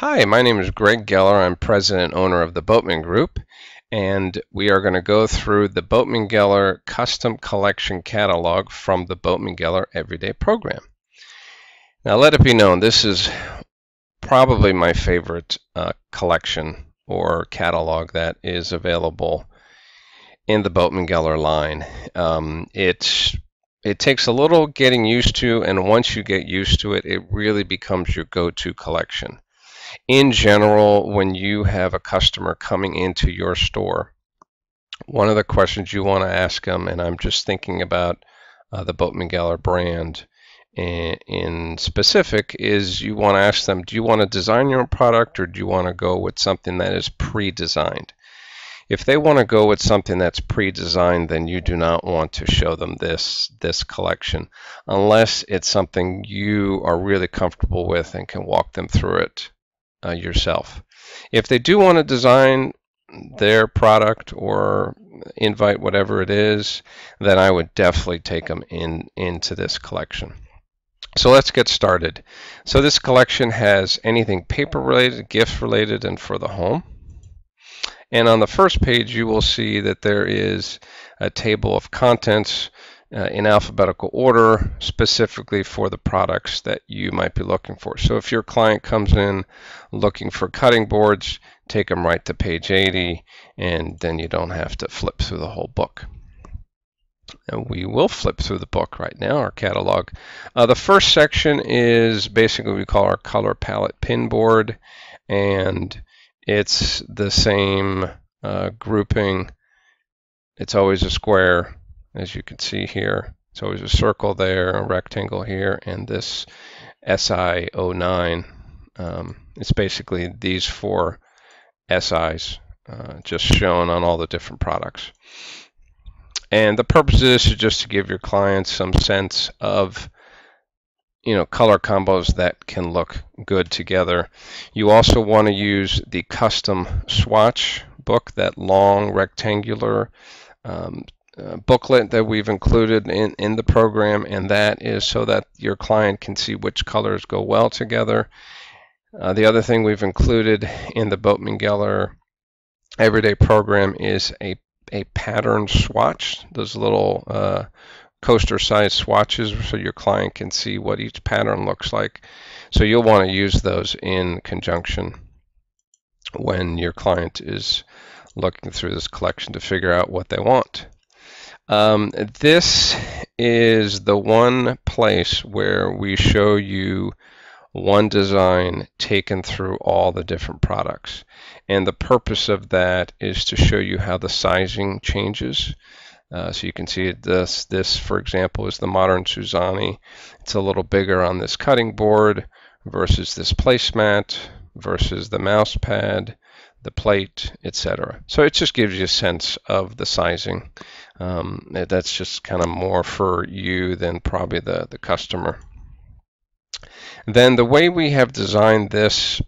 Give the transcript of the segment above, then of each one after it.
Hi, my name is Greg Geller. I'm president and owner of the Boatman Group, and we are going to go through the Boatman Geller Custom Collection Catalog from the Boatman Geller Everyday Program. Now, let it be known, this is probably my favorite collection or catalog that is available in the Boatman Geller line. It takes a little getting used to, and once you get used to it, it really becomes your go-to collection. In general, when you have a customer coming into your store, one of the questions you want to ask them, and I'm just thinking about the Boatman Geller brand in specific, is you want to ask them, do you want to design your own product or do you want to go with something that is pre-designed? If they want to go with something that's pre-designed, then you do not want to show them this collection unless it's something you are really comfortable with and can walk them through it yourself. If they do want to design their product or invite whatever it is, then I would definitely take them into this collection. So let's get started. So this collection has anything paper related, gift related, and for the home. And on the first page you will see that there is a table of contents in alphabetical order, specifically for the products that you might be looking for. So if your client comes in looking for cutting boards, take them right to page 80, and then you don't have to flip through the whole book. And we will flip through the book right now, our catalog. The first section is basically what we call our color palette pin board, and it's the same grouping. It's always a square. As you can see here, it's always a circle there, a rectangle here, and this SI09. It's basically these four SIs just shown on all the different products. And the purpose of this is just to give your clients some sense of color combos that can look good together. You also want to use the custom swatch book, that long rectangular booklet that we've included in the program, and that is so that your client can see which colors go well together. The other thing we've included in the Boatman Geller Everyday Program is a pattern swatch, those little coaster size swatches so your client can see what each pattern looks like. So you'll want to use those in conjunction when your client is looking through this collection to figure out what they want. This is the one place where we show you one design taken through all the different products. And the purpose of that is to show you how the sizing changes. So you can see this, for example, is the Modern Suzani. It's a little bigger on this cutting board versus this placemat versus the mouse pad, the plate, etc. So it just gives you a sense of the sizing. That's just kind of more for you than probably the customer. Then the way we have designed this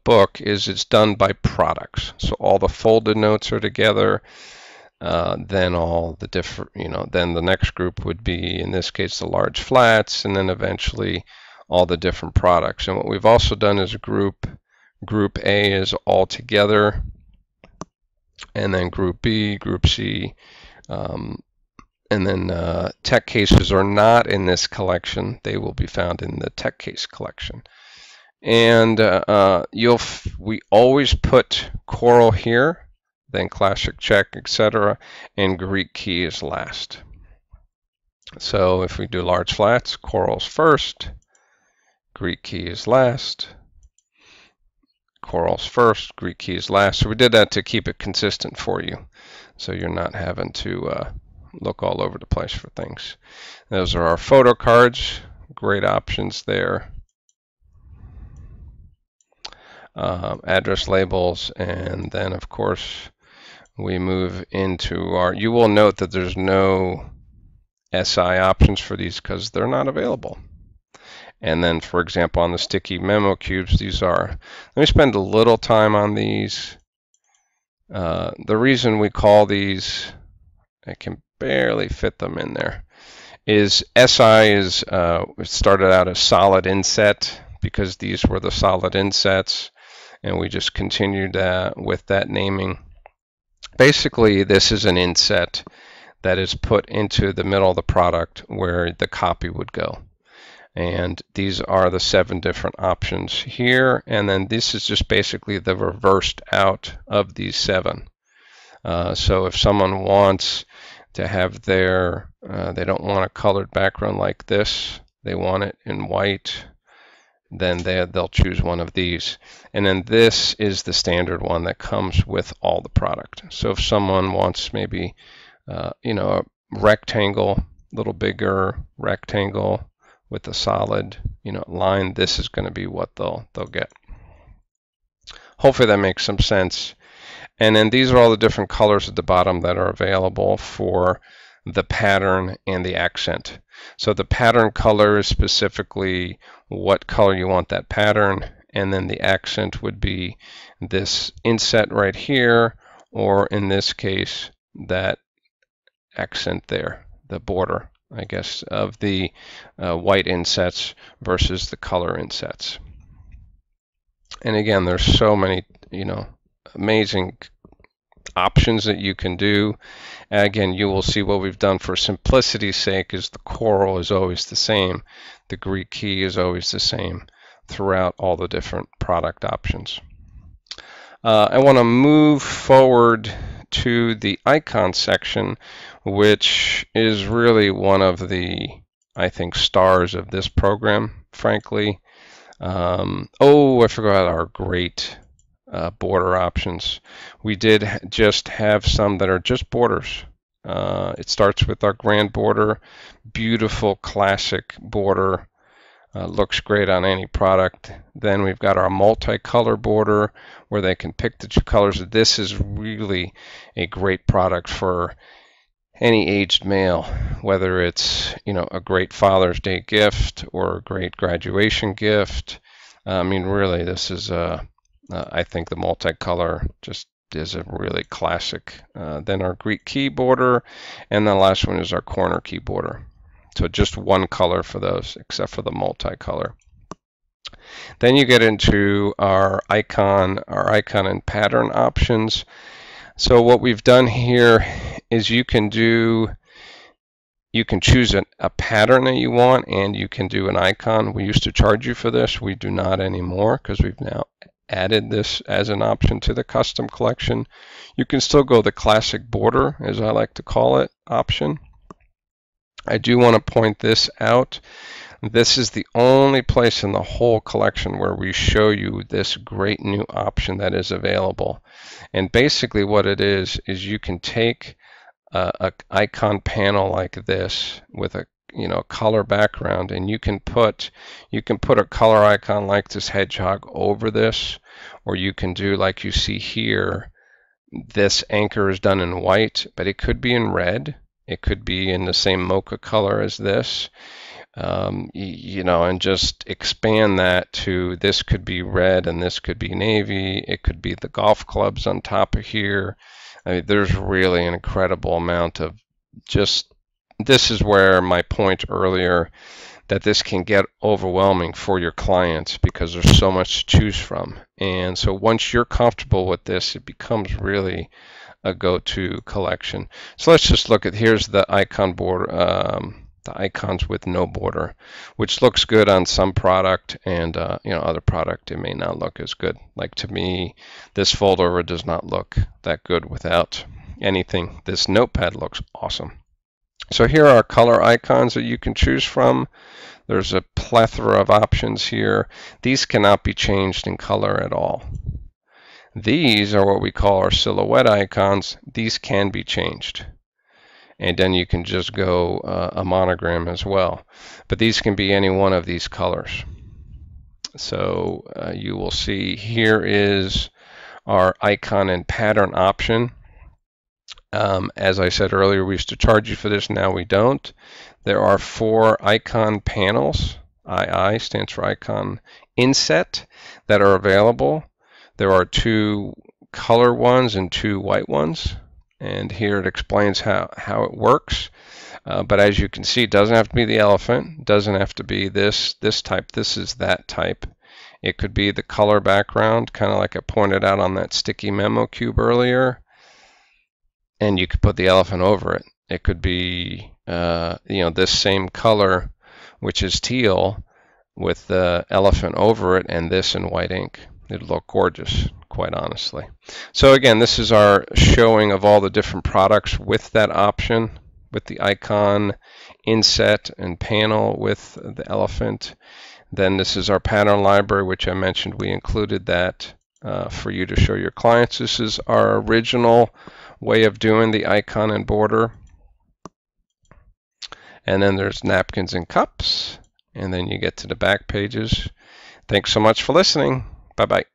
book is it's done by products. So all the folded notes are together. Then all the different, then the next group would be, in this case, the large flats, and then eventually all the different products. And what we've also done is Group A is all together, and then Group B, Group C, and then tech cases are not in this collection. They will be found in the tech case collection. And we always put coral here, then classic check, etc., and Greek key is last. So if we do large flats, corals first, Greek key is last, corals first, Greek key is last. So we did that to keep it consistent for you, so you're not having to look all over the place for things. Those are our photo cards, great options there. Address labels, and then of course we move into our, you will note that there's no SI options for these because they're not available. And then, for example, on the sticky memo cubes, these are, let me spend a little time on these. The reason we call these, I can barely fit them in there, is SI is it started out as solid inset because these were the solid insets. and we just continued with that naming. Basically, this is an inset that is put into the middle of the product where the copy would go. And these are the 7 different options here, and then this is just basically the reversed out of these 7. So if someone wants to have their, they don't want a colored background like this, they want it in white, then they'll choose one of these. And then this is the standard one that comes with all the product. So if someone wants maybe, a rectangle, a little bigger rectangle with a solid, line, this is going to be what they'll get. Hopefully that makes some sense. And then these are all the different colors at the bottom that are available for the pattern and the accent. So the pattern color is specifically what color you want that pattern, and then the accent would be this inset right here, or in this case, that accent there, the border, I guess, of the white insets versus the color insets. And again, there's so many, amazing options that you can do. Again, you will see what we've done for simplicity's sake is the coral is always the same. The Greek key is always the same throughout all the different product options. I want to move forward to the icon section, which is really one of the, I think, stars of this program, frankly. I forgot our great border options. We did just have some that are just borders. It starts with our grand border, beautiful classic border, looks great on any product. Then we've got our multicolor border where they can pick the 2 colors. This is really a great product for any aged male, whether it's a great Father's Day gift or a great graduation gift. I mean, really, this is I think the multicolor just is a really classic. Then our Greek key border, and the last one is our corner key border. So just one color for those, except for the multicolor. Then you get into our icon and pattern options. So what we've done here is you can choose a pattern that you want, and you can do an icon. We used to charge you for this. We do not anymore because we've now added this as an option to the custom collection. You can still go the classic border, as I like to call it, option. I do want to point this out. This is the only place in the whole collection where we show you this great new option that is available. And basically what it is you can take a icon panel like this with a color background, and you can put a color icon like this hedgehog over this, or you can do like you see here. This anchor is done in white, but it could be in red. It could be in the same mocha color as this, and just expand that to this could be red and this could be navy. It could be the golf clubs on top of here. I mean, there's really an incredible amount of this is where my point earlier that this can get overwhelming for your clients because there's so much to choose from. And so once you're comfortable with this, it becomes really a go-to collection. So let's just look at, here's the icon border, the icons with no border, which looks good on some product, and other product it may not look as good. Like to me, this folder does not look that good without anything. This notepad looks awesome. So here are color icons that you can choose from. There's a plethora of options here. These cannot be changed in color at all. These are what we call our silhouette icons. These can be changed. And then you can just go a monogram as well. But these can be any one of these colors. So you will see here is our icon and pattern option. As I said earlier, we used to charge you for this, now we don't. There are 4 icon panels. II stands for icon inset that are available. There are 2 color ones and 2 white ones. And here it explains how it works. But as you can see, it doesn't have to be the elephant. It doesn't have to be this type. This is that type. It could be the color background, kind of like I pointed out on that sticky memo cube earlier, and you could put the elephant over it. It could be, this same color, which is teal, with the elephant over it, and this in white ink. It'd look gorgeous, quite honestly. So again, this is our showing of all the different products with that option, with the icon, inset, and panel with the elephant. Then this is our pattern library, which I mentioned we included that for you to show your clients. This is our original way of doing the icon and border. And then there's napkins and cups. And then you get to the back pages. Thanks so much for listening. Bye-bye.